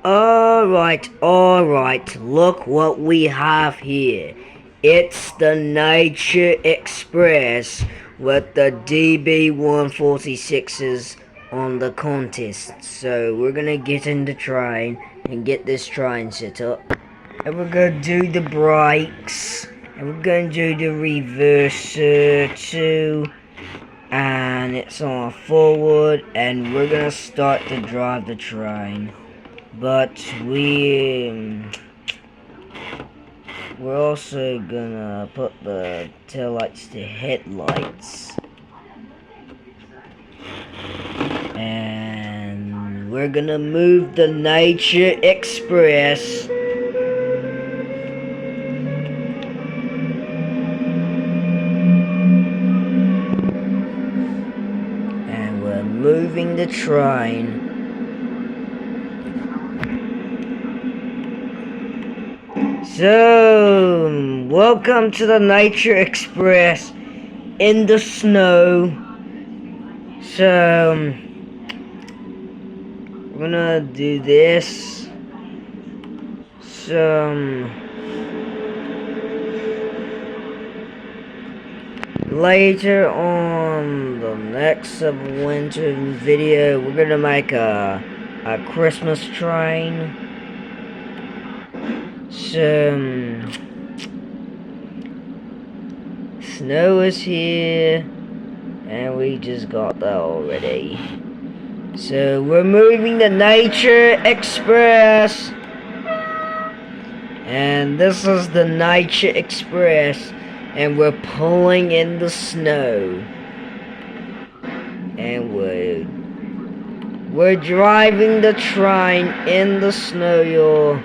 Alright, look what we have here. It's the Nature Express with the DB146s on the contest. So we're gonna get in the train and get this train set up. And we're gonna do the brakes. And we're gonna do the reverser too. And it's on forward. And we're gonna start to drive the train. But we're also gonna put the taillights to headlights. And we're gonna move the Nature Express. And we're moving the train. So, welcome to the Nature Express in the snow. So, we're gonna do this. So, later on the next winter video, we're gonna make a Christmas train. So, snow is here, and we just got that already. So, we're moving the Nature Express. And this is the Nature Express. And we're pulling in the snow. And we're driving the train in the snow, y'all.